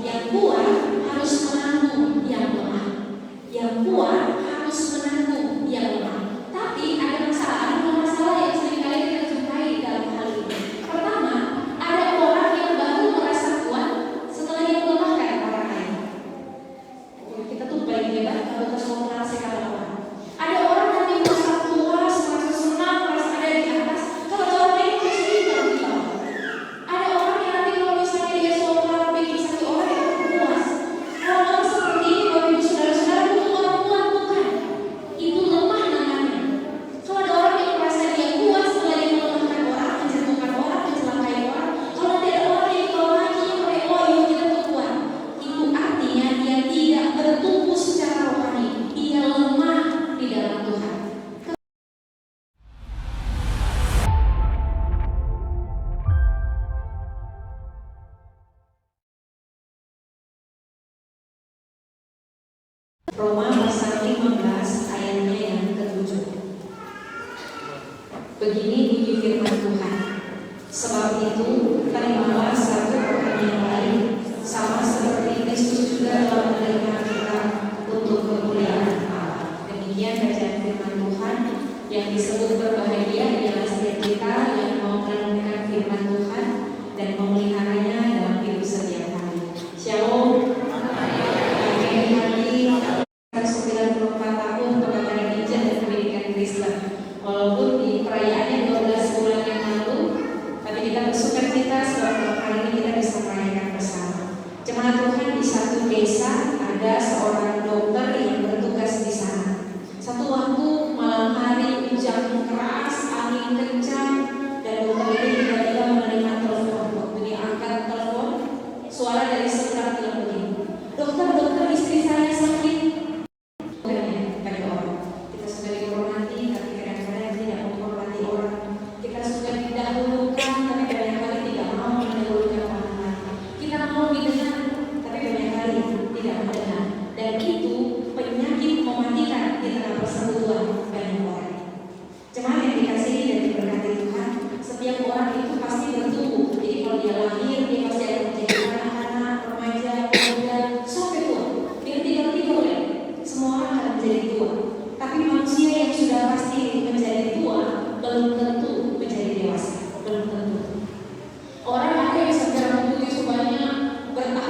Yang kuat harus menanggung yang lemah. Yang kuat harus menanggung yang lemah. Tapi ada masalah yang seringkali kita jumpai dalam hal ini. Pertama, ada orang yang baru merasa kuat setelah dia melemahkan orang lain. Kita tuh paling hebat kalau kita semua merasakan orang. Ada orang yang merasa puas, merasa senang, merasa ada di atas. Kalau orang lain pasti tidak di bawah. Ada orang yang nanti kalau misalnya dia seorang bikin satu orang yang puas. Orang seperti ini, Bapak Ibu Saudara-saudara, itu orang kuat bukan? Itu lemah namanya. Kalau ada orang yang merasa dia kuat setelah dia melemahkan orang, menjatuhkan orang, mencelakai orang. Kalau nanti ada orang yang kalau lagi oh iya kita tuh kuat. Itu artinya dia tidak bertumbuh secara rohani. Dia lemah di dalam Tuhan. Roma pasal 15 ayatnya yang ke-7. Begini bunyi firman Tuhan. Sebab itu terimalah satu peran yang lain, sama seperti Kristus juga telah menerima kita untuk kemuliaan Allah. Demikian bacaan firman Tuhan. Yang disebut berbahagia ialah setiap kita yang mau merenungkan firman Tuhan dan memeliharanya dalam hidup setiap hari. Shalom. Amin. 94 tahun pengamanan Injil dan pendidikan Kristen. Walaupun di perayaannya 12 bulan yang lalu, tapi kita bersuka cita sebab hari ini kita bisa merayakan bersama. Jemaat Tuhan, di satu desa ada seorang dokter yang bertugas di sana. Satu waktu malam hari hujan keras, angin kencang, dan dokter ini tiba-tiba menerima telepon. Waktu dia angkat telepon, suara dari seberang bilang begini, dokter, istri saya sakit. Kita sudah dihormati, tapi kadang-kadang tidak menghormati orang. Kita sudah didahulukan, tapi banyak kali tidak mau mendahulukan orang lain. Kita mau didengar, tapi banyak kali tidak mendengar. Dan itu penyakit mematikan di tengah persekutuan banyak orang. Jemaat yang dikasihi dan diberkati Tuhan, setiap orang itu pasti bertumbuh. Jadi kalau dia lahir, dia pasti akan menjadi anak-anak, remaja, pemuda, sampai tua. Dia tiba-tiba semua orang akan menjadi tua. Tapi manusia yang sudah pasti menjadi tua belum tentu menjadi dewasa. Belum tentu. Orang ada yang secara begitu banyak bertahan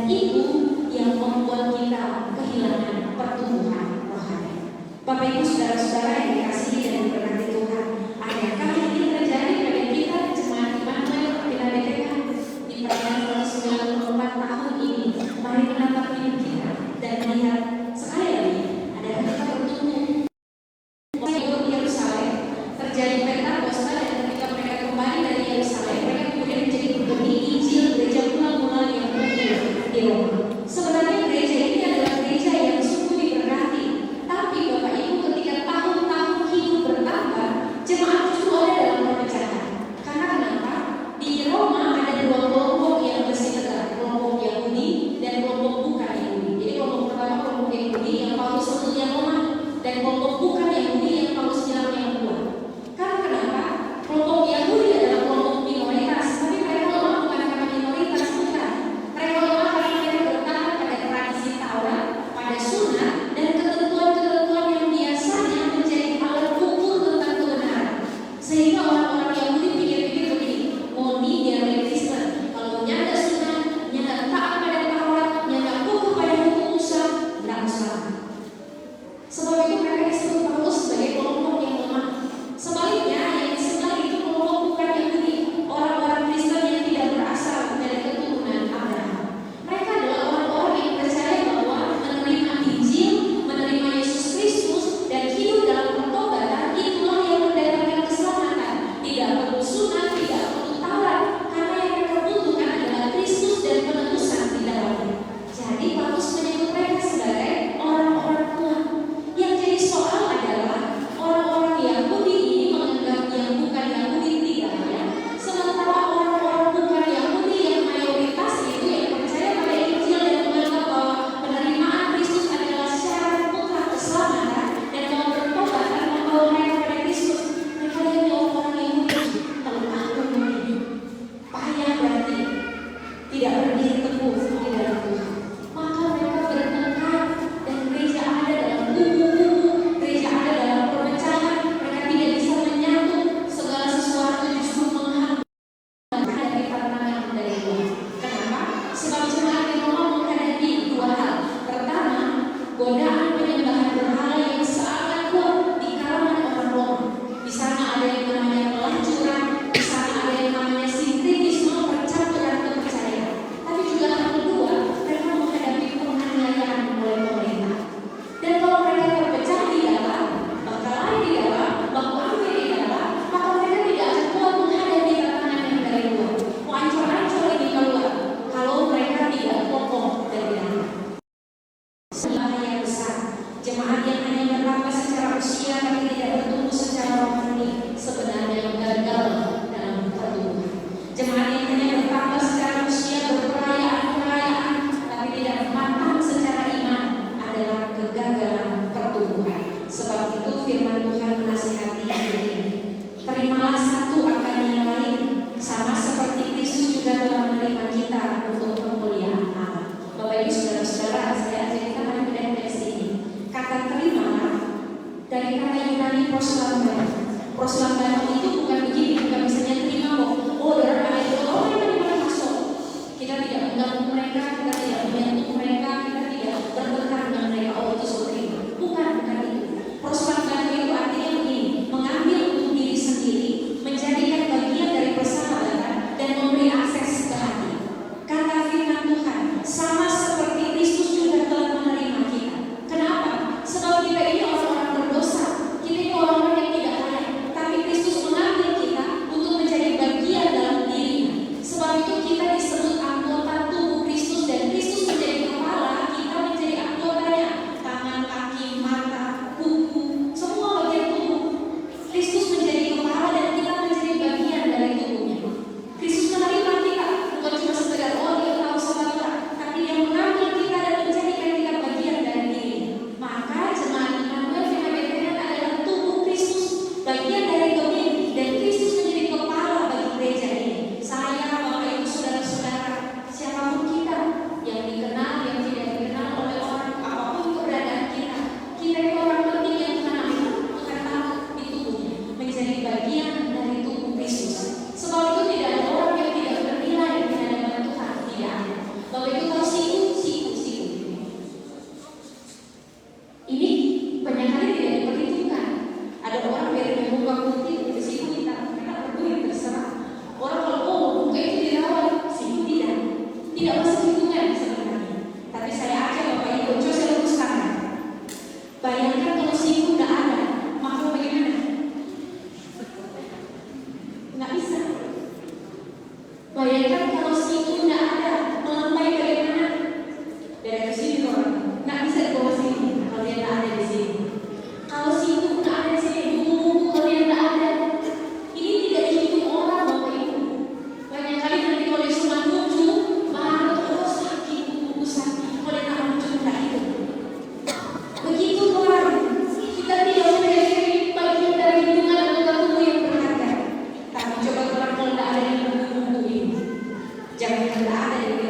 Dan itu yang membuat kita kehilangan pertumbuhan rohani. Bapak Ibu saudara-saudara yang dikasihi dan diberkati Tuhan, adakah ini terjadi pada kita jemaat Immanuel Pembina BPK di perayaan 194 tahun ini? Mari menatap hidup kita dan melihat sekali lagi, adakah kita bertumbuh? Di Yerusalem terjadi Pentakosta, dan ketika mereka kembali dari Yerusalem, mereka kemudian menjadi benih Injil gereja mula-mula yang tumbuh di Roma. Sebenarnya gereja ini adalah gereja yang sungguh diberkati, tapi Bapak Ibu ketika tahun-tahun Bayangkan kalau si itu nggak ada, melambai bagaimana? Dari ke sini orang nggak bisa dibawa sini kalau dia nggak ada di sini. Kalau si itu nggak ada di sini, buku kalau dia nggak ada. Ini tidak dihitung orang Bapak Ibu. Banyak kali nanti kalau dia cuma lucu, baru sakit, buku sakit. Kalau dia nggak lucu nggak hitung. Begitu orang, kita tidak memiliki bagian dari hitungan anggota tubuh yang berharga. Tapi coba orang kalau nggak ada di buku ini, jangan nggak ada di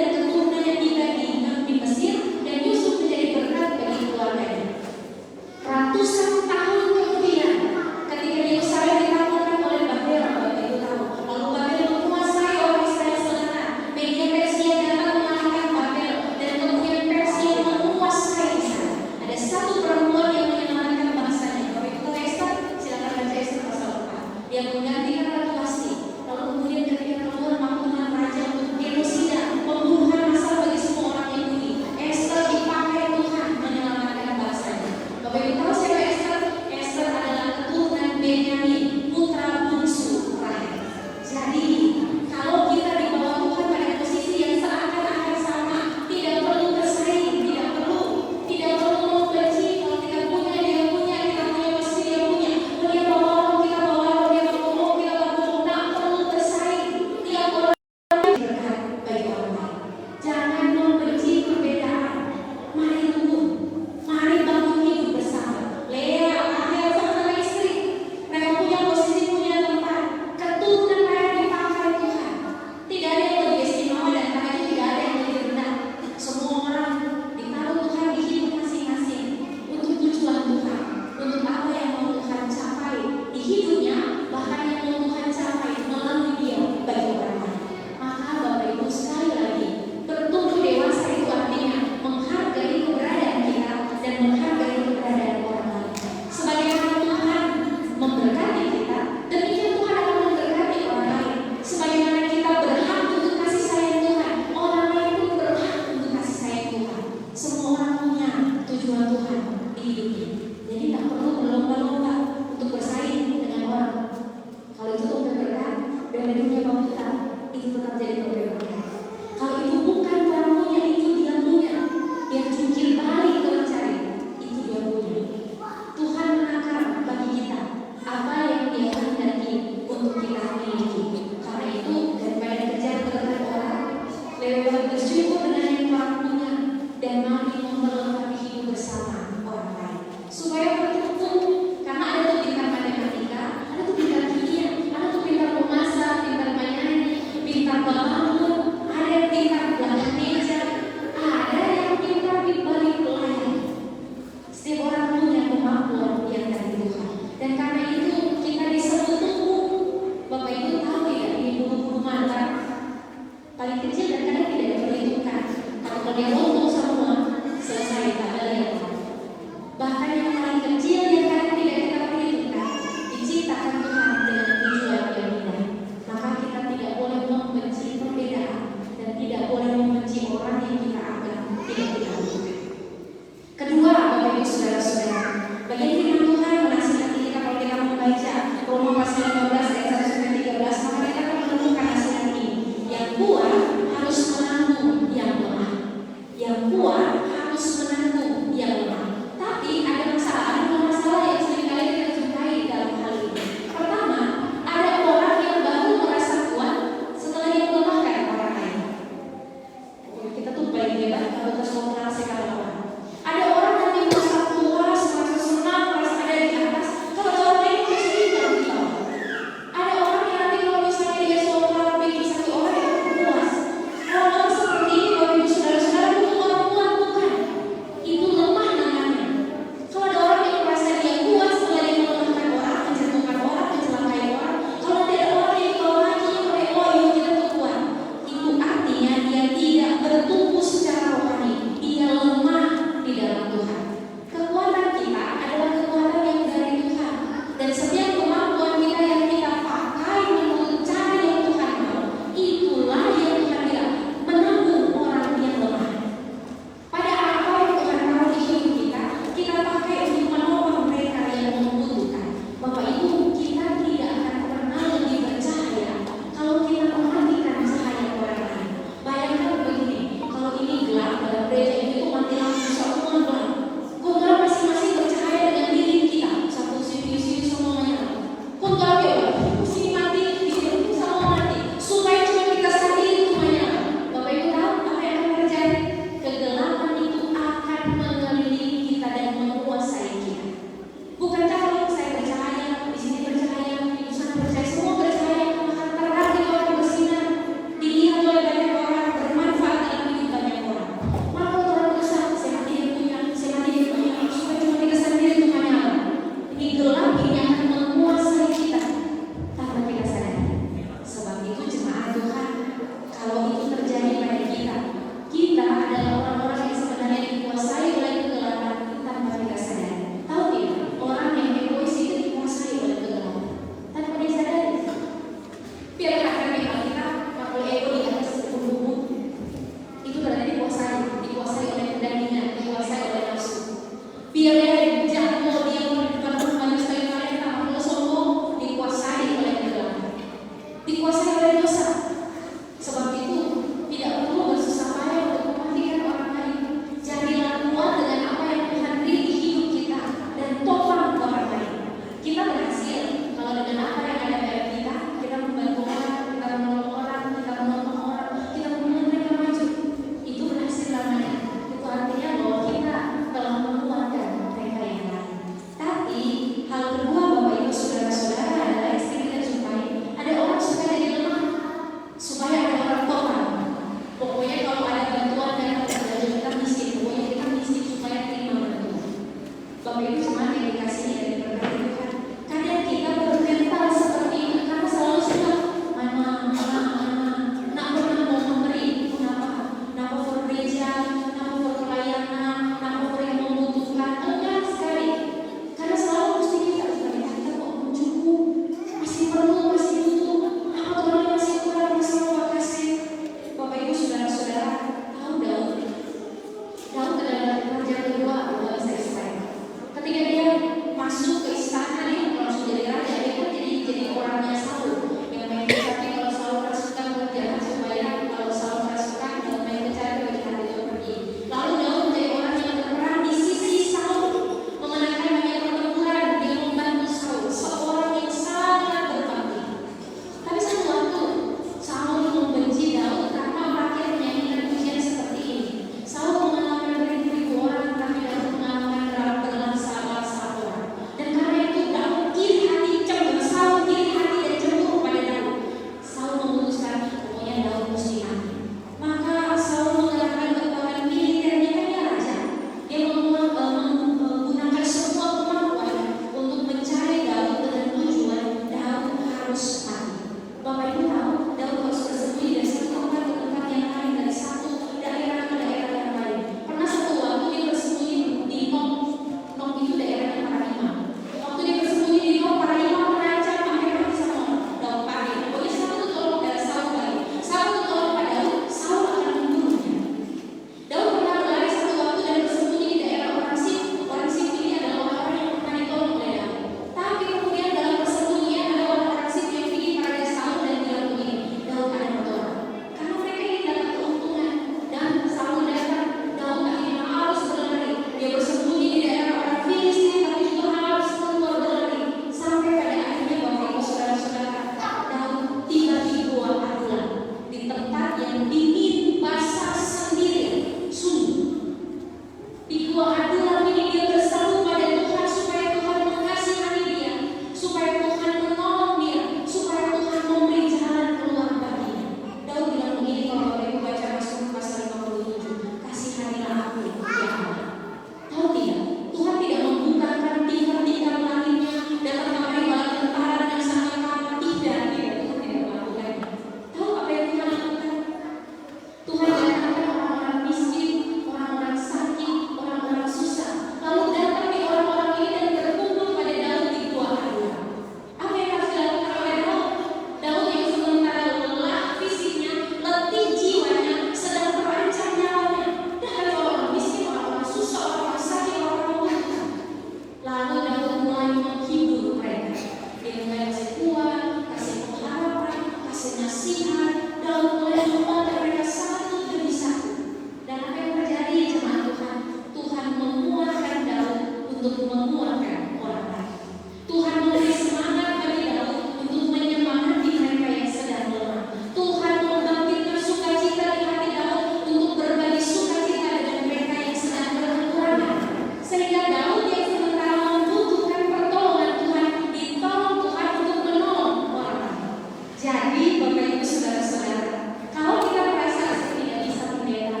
kasihan, Daud mulai memotong mereka satu demi satu. Dan apa yang terjadi jemaat Tuhan? Tuhan menguatkan Daud untuk menguatkan orang lain. Tuhan memberi semangat bagi Daud untuk menyemangati mereka yang sedang lemah. Tuhan membangkitkan sukacita di hati Daud untuk berbagi sukacita dengan mereka yang sedang berkekurangan. Sehingga Daud yang sementara membutuhkan pertolongan Tuhan, ditolong Tuhan untuk menolong orang lain. Jadi Bapak Ibu Saudara-saudara, kalau kita merasa tidak bisa membela,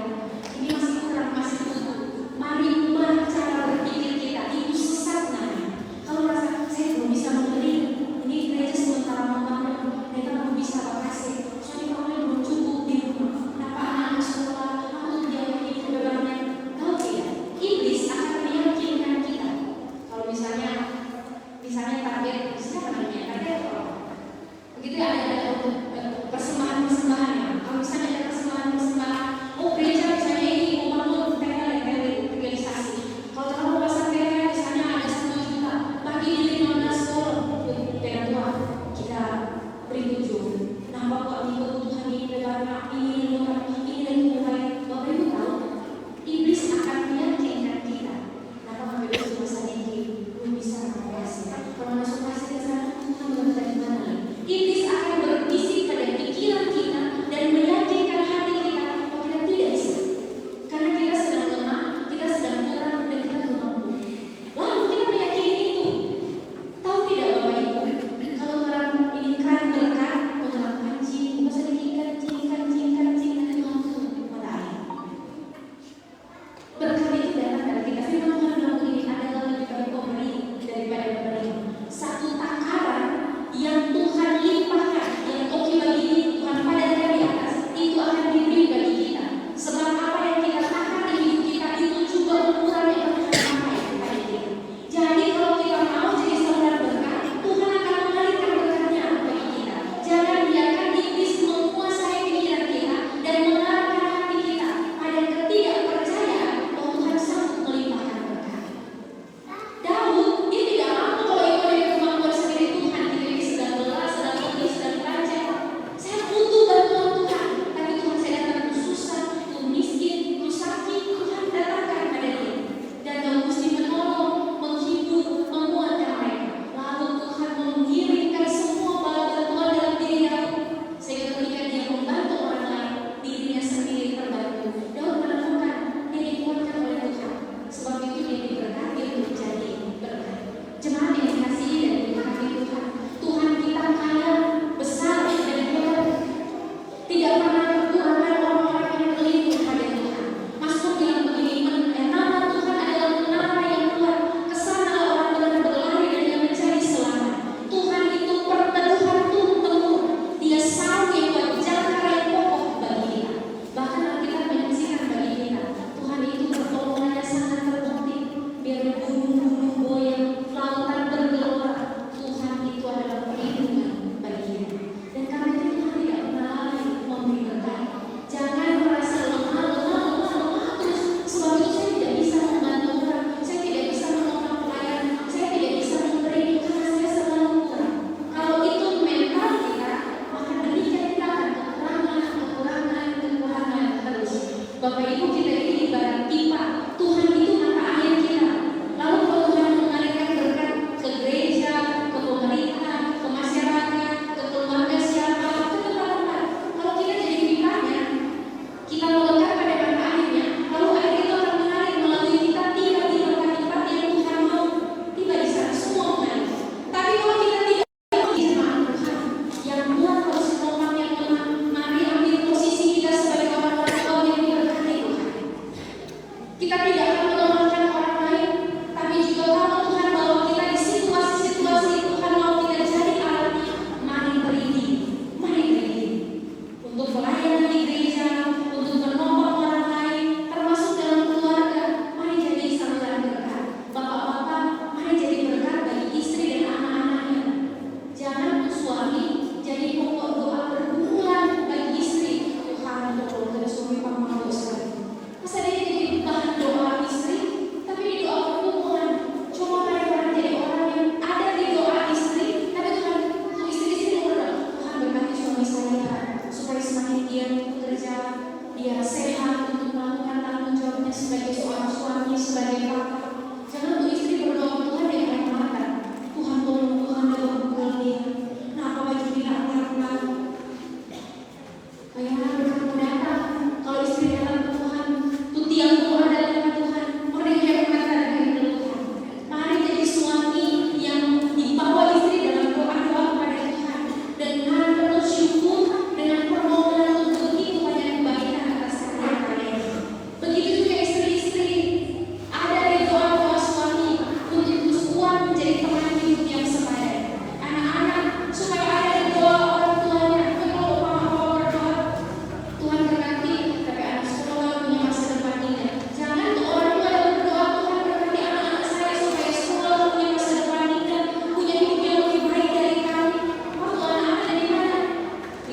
ini masih kurang, masih butuh, mari ubah cara berpikir kita. Itu sesat namanya. Kalau merasa saya belum bisa memberi, ini gereja sementara membangun, mereka belum bisa kasih, soalnya kalau belum cukup di rumah, kenapa anak sekolah, aku tidak ini bebannya. Tahu tidak? Iblis akan meyakinkan kita. Kalau misalnya target, siapa namanya? Target apa? Begitu ya, ada persembahan-persembahan ya. Kalau misalnya ada persembahan-persembahan, oh gereja misalnya ini mau bangun legalisasi. Kalau terlalu pasang THR misalnya ada 1 juta, bagi di 15 orang, dengan Tuhan kita beri 7. Nah Bapak ini kebutuhan ini banyak, ini murah, ini lebih baik. Bapak Ibu tahu, iblis akan meyakinkan kita. Nah Bapak Ibu cuma sedikit, belum bisa mengatasi. Kalau masuk kasih ke sana, Tuhan berkata di mana? Iblis akan berbisik pada pikiran kita dan meyakinkan hati kita bahwa kita tidak bisa. Karena kita sedang lemah, kita sedang kurang, dan kita belum mampu. Lalu kita meyakini itu. Tahu tidak Bapak Ibu? Kalau orang ini keran berkat, orang kancing, masa dikit kancing,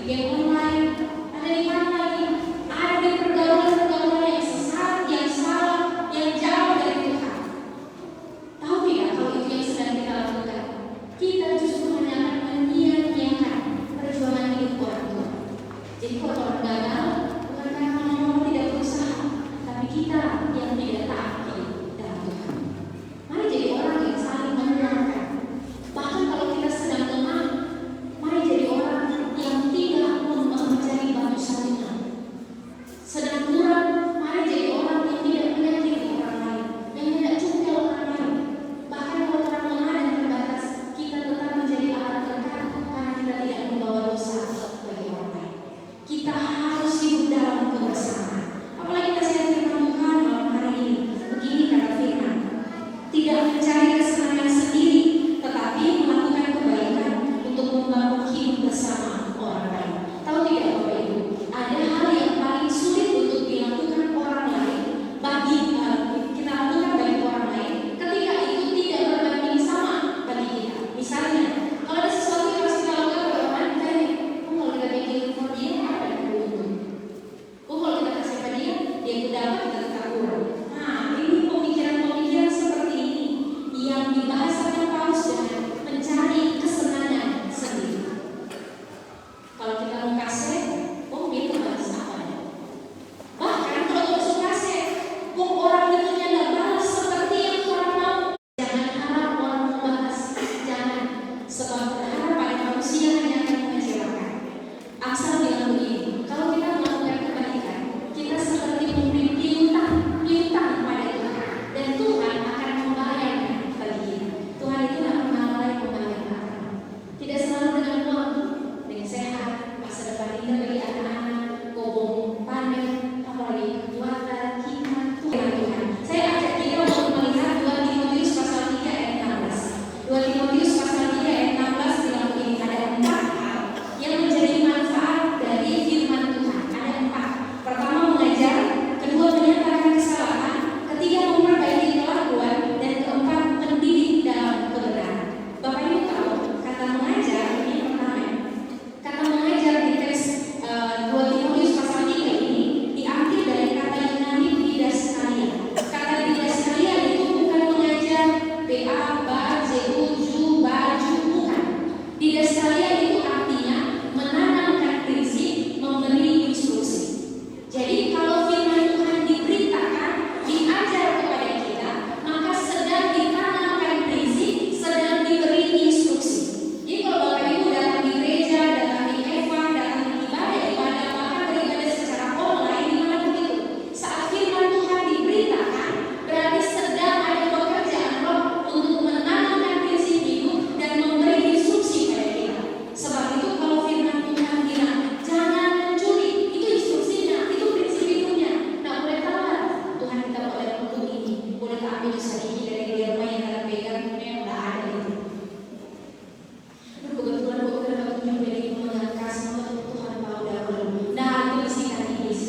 game online, ada di mana lagi? Ada di pergaulan-pergaulan yang sesat, yang salah, yang jauh dari Tuhan. Tahu tidak kalau itu yang sedang kita lakukan? Kita justru hanya akan menyia-nyiakan perjuangan hidup orang tua. Jadi kalau orang gagal, bukan karena orang tidak berusaha, tapi kita yang tidak taat dalam Tuhan. Mari jadi orang yang saling menyenangkan. Bahkan kalau kita sedang lemah, mari jadi orang yang tidak mencari batu sandungan. Sedang kurang, mari jadi orang yang tidak menyakiti orang lain, yang tidak cungkel orang lain. Bahkan kalau orang lemah dan terbatas, kita tetap menjadi alat berkat karena kita tidak membawa dosa bagi orang lain. Kita harus hidup dalam kebersamaan. Apalagi nasihat firman Tuhan malam hari ini. Begini kata firman, tidak mencari kesenangan sendiri, tetapi melakukan kebaikan untuk membangun hidup bersama orang lain. Tahu tidak Bapak Ibu, ada hal yang paling sulit untuk dilakukan orang lain bagi kita lakukan bagi orang lain ketika itu tidak berbanding sama bagi kita. Misalnya, kalau ada sesuatu yang harus kita lakukan bagi orang lain, kalau kita bikin for dia, apa yang kita untung? Kalau kita kasih pada dia itu dapat, kita tetap kurang. Nah, ini pemikiran-pemikiran seperti ini yang dibahasakan Paulus dengan mencari kesenangan sendiri. Kalau kita mau kasih, itu balas apa ya? Bahkan kalau masuk kasih, orang itu tidak balas seperti yang orang mau. Jangan harap orang membalas, jangan, sebab berharap pada manusia hanya akan mengecewakan. Amsal bilang begini, kalau kita melakukan kebaikan, kita seperti memberi piutang pada Tuhan, dan Tuhan akan membayarnya bagi kita. Tuhan itu tidak pernah lalai membayar kita. Tidak selalu dengan uang, dengan sehat, masa depan indah bagi anak-anak, gobong panen, apalagi kekuatan, hikmat Tuhan. Saya ajak kita untuk melihat 2 Timotius pasal 3 ayat 16. 2 Timotius pasal 3 ayat 16 bilang begini, ada 4 hal yang menjadi manfaat dari firman Tuhan. Ada 4. Pertama, mengajar. Kedua, menyatakan kesalahan. Ketiga, memperbaiki kelakuan. Dan keempat, mendidik dalam kebenaran. Bapak Ibu tahu, kata mengajar ini pertama. Kata mengajar di teks 2 Timotius pasal 3 ini diambil dari kata Yunani didaskalia. Kata didaskalia itu bukan mengajar BA, BA, JU, JU, BAJU, bukan. Didaskalia itu artinya menanamkan prinsip, memberi instruksi. Jadi kalau firman Tuhan diberitakan, diajar kepada kita, maka sedang ditanamkan prinsip, sedang diberi instruksi. Jadi kalau Bapak Ibu datang di gereja, datang di Eva, datang di ibadah, bahkan beribadah secara online, dimana begitu. Saat firman Tuhan diberitakan, berarti sedang ada pekerjaan Roh untuk menanamkan prinsip hidup dan memberi instruksi pada kita. Sebab itu kalau firman Tuhan bilang, jangan mencuri, itu instruksinya, itu prinsip hidupnya. Nah, boleh tahu Tuhan kita boleh untuk ini, boleh tak ambil sedikit dari dia rumah yang kita pegang, yang udah ada itu. Kebetulan kita dapat menyembeli mengangkat semua Tuhan tahu dahulu. Nah, itu bisikan iblis,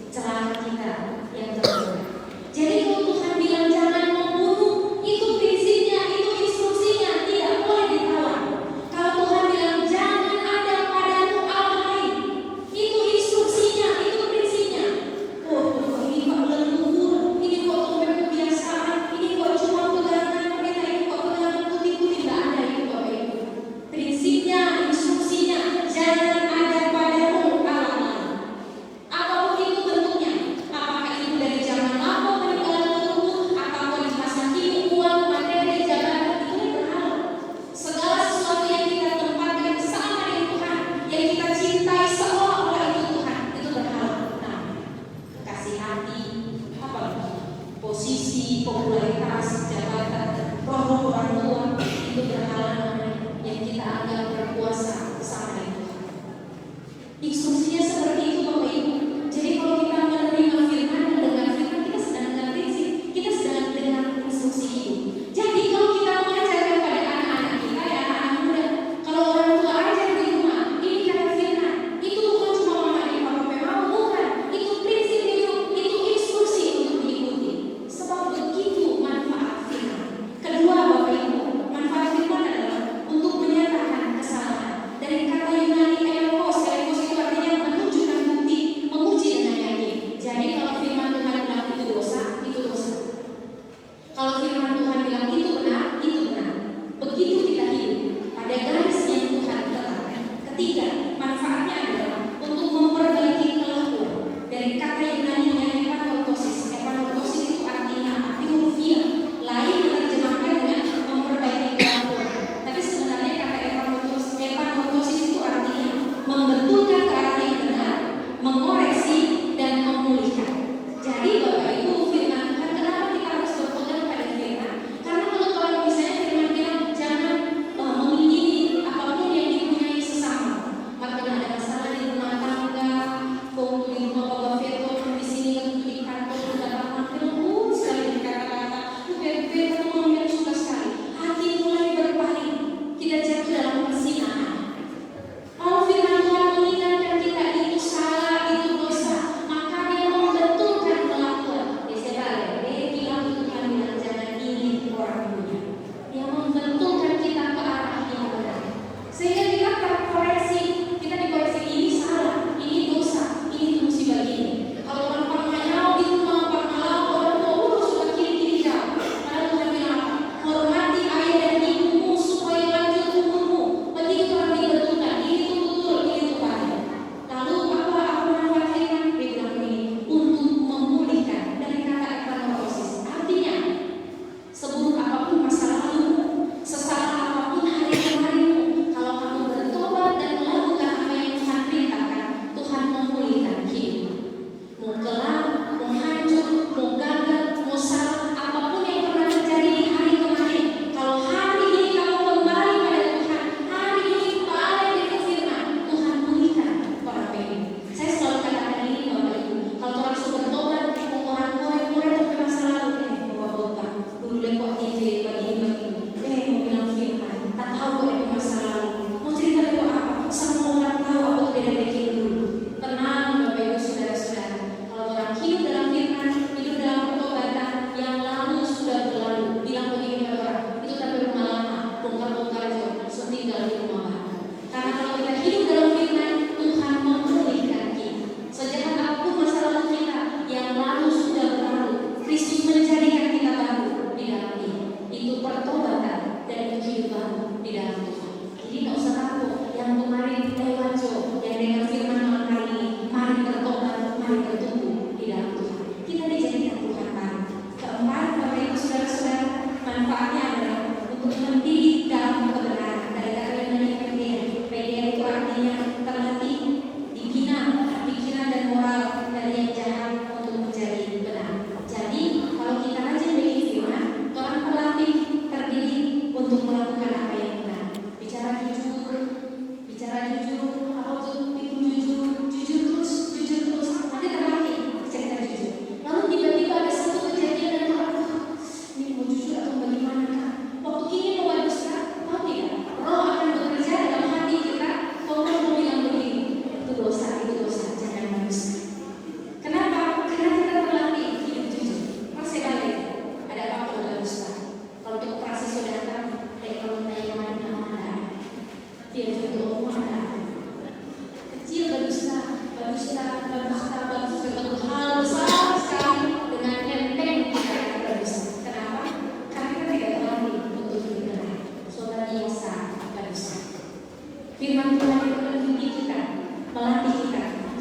celaka kita yang terburuk. Jadi kalau Tuhan bilang jangan membunuh, itu prinsipnya, itu instruksinya, tidak boleh ditawar. Kalau Tuhan bilang jangan ada padamu Allah lain, itu instruksinya, itu prinsipnya. Ini kok leluhur, ini kok kebiasaan, ini kok cuma pegangan mereka, ini kok pegangan putih-putih, tidak ada itu Bapak Ibu. Prinsipnya, instruksinya, jangan ada padamu Allah lain. Apapun itu bentuknya, apakah itu dari zaman lama peninggalan leluhur, ataupun di masa kini uang, materi, jabatan, itu berhala. Segala sesuatu yang kita tempatkan sama dengan Tuhan, yang kita cintai seolah-olah itu Tuhan, itu berhala. Nah, kasih hati, apa? Posisi, popularitas, jabatan, roh orang tua, itu berhala namanya, yang kita anggap berkuasa sama dengan Tuhan. Instruksinya seperti itu Bapak Ibu. Jadi kalau kita menerima firman, mendengar firman, kita sedang dengan prinsip, kita sedang dengan instruksi hidup. Jadi kalau kita mengajarkan pada anak-anak kita, ya anak-anak muda, kalau orang tua ajar di rumah, ini kata firman, itu bukan cuma mama dan papa mau, bukan. Itu prinsip hidup, itu instruksi untuk diikuti. Sebab begitu manfaat firman. Kedua Bapak Ibu, manfaat firman adalah untuk menyatakan kesalahan. Dari kata Yunani eros itu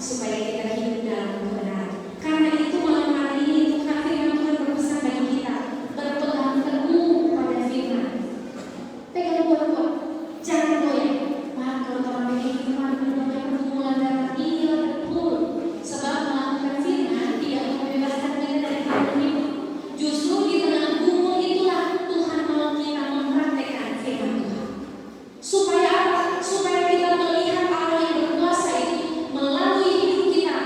supaya kita hidup dalam kebenaran. Karena itu malam hari ini Tuhan firman Tuhan berpesan bagi kita, berpegang teguh pada firman. Pegang kuat-kuat, jangan goyah. Maaf kalau orang begini firman namanya pergumulan dalam iya betul. Sebab melakukan firman tidak membebaskan kita dari pandemi. Justru di tengah gumul itulah Tuhan mau kita mempraktekkan firman Tuhan. Supaya apa? Supaya kita melihat Allah yang berkuasa itu melalui hidup kita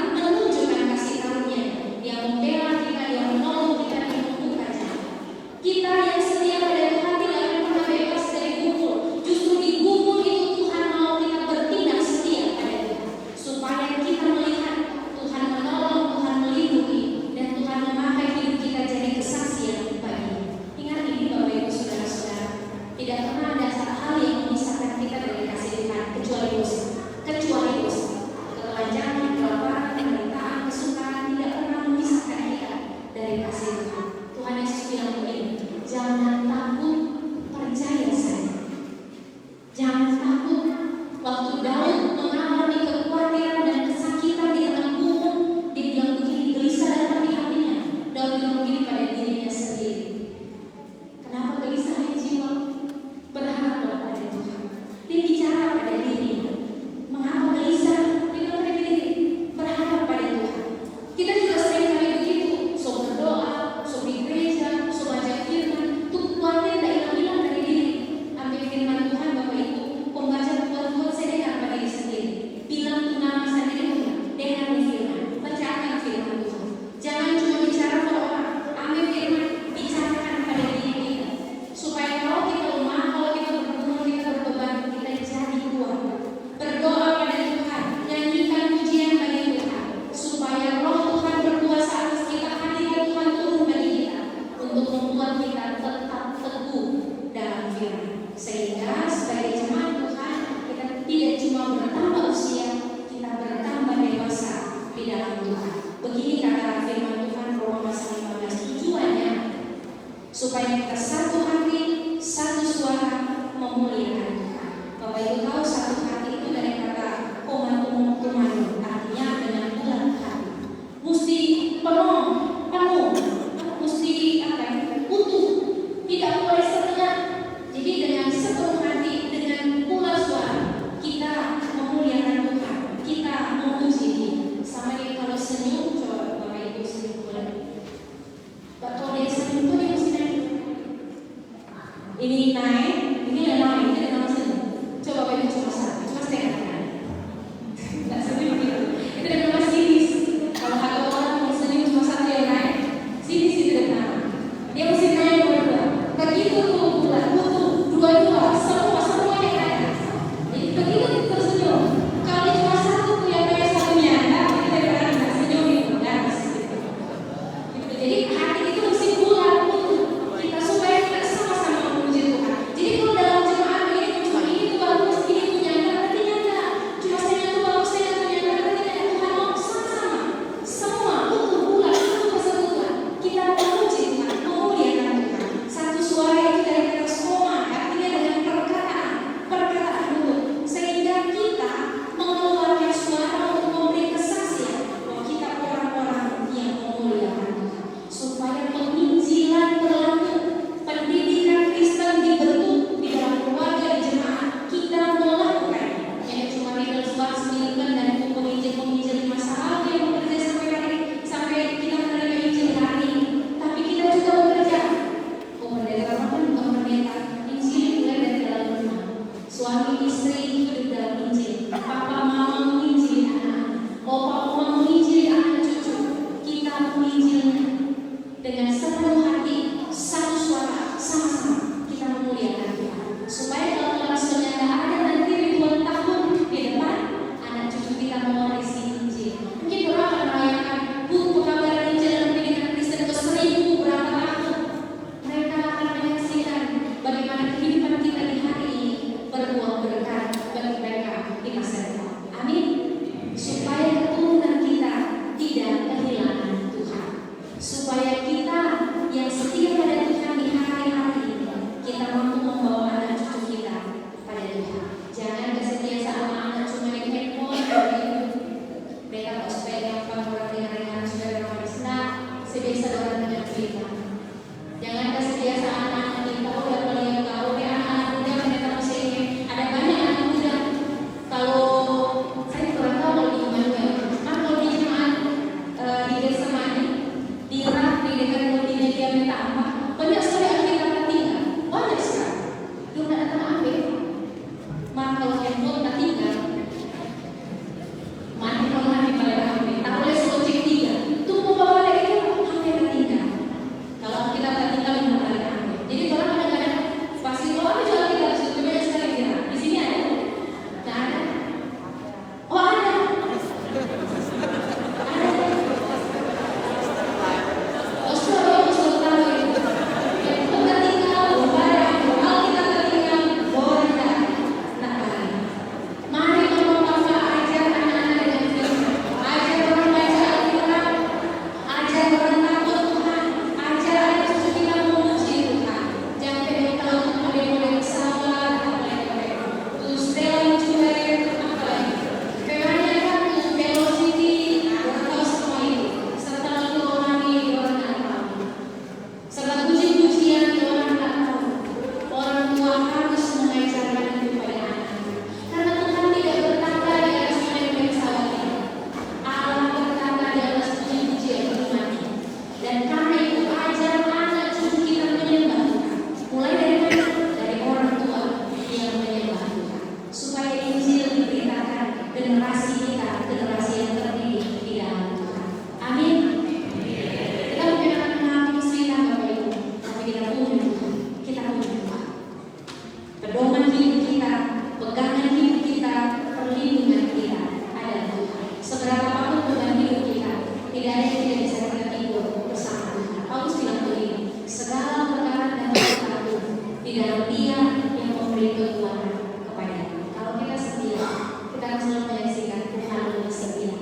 Seberat apapun beban hidup kita, tidak ada yang tidak bisa kita tidur bersama Tuhan. Paulus bilang begini, segala perkara dapat kita atur di dalam Dia yang memberi kekuatan kepada kita. Kalau kita setia, kita akan selalu menyaksikan Tuhan lebih setia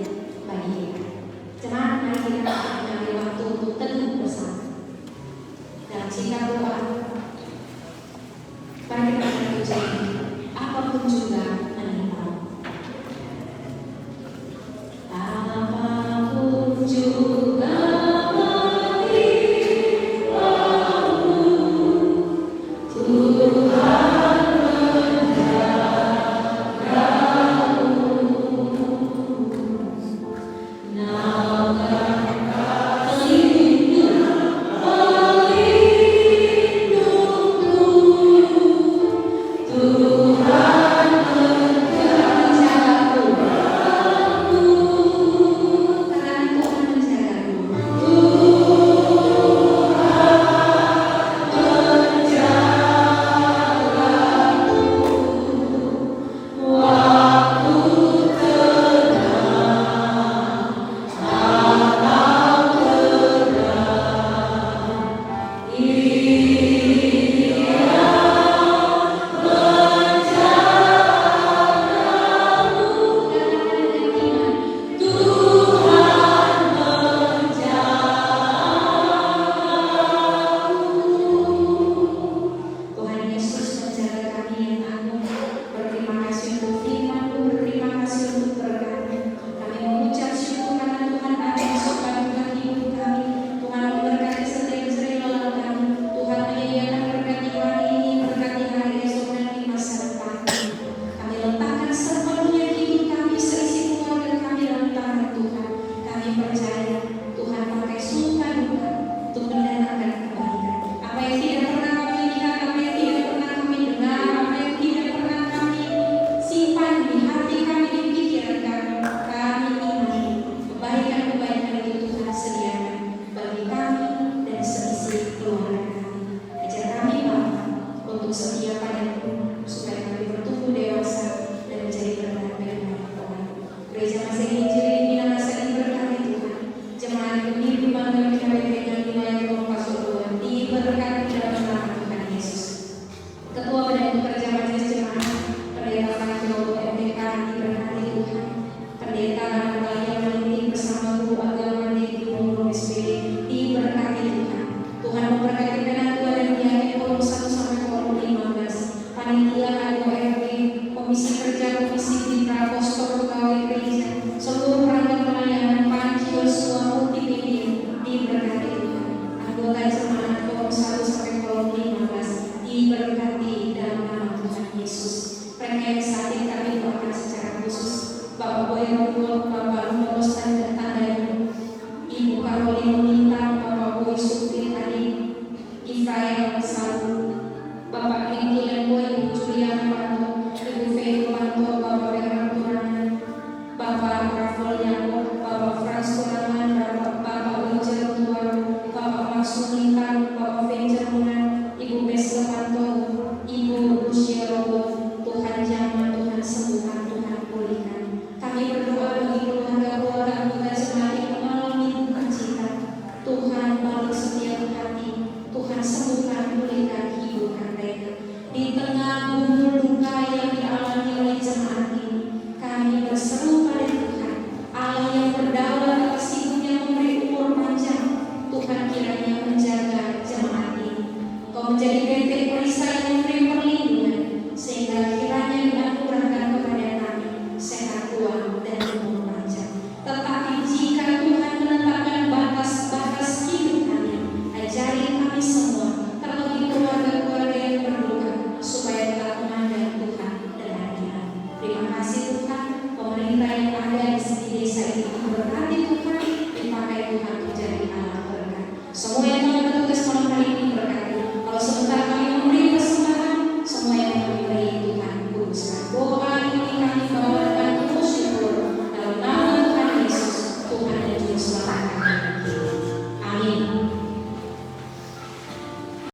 bagi kita. Jemaat, mari kita mengambil waktu untuk teduh bersama. Dalam singkat doa, mari kita berucap, apapun juga menimpa. Apapun juga Bapak Boy, Bapak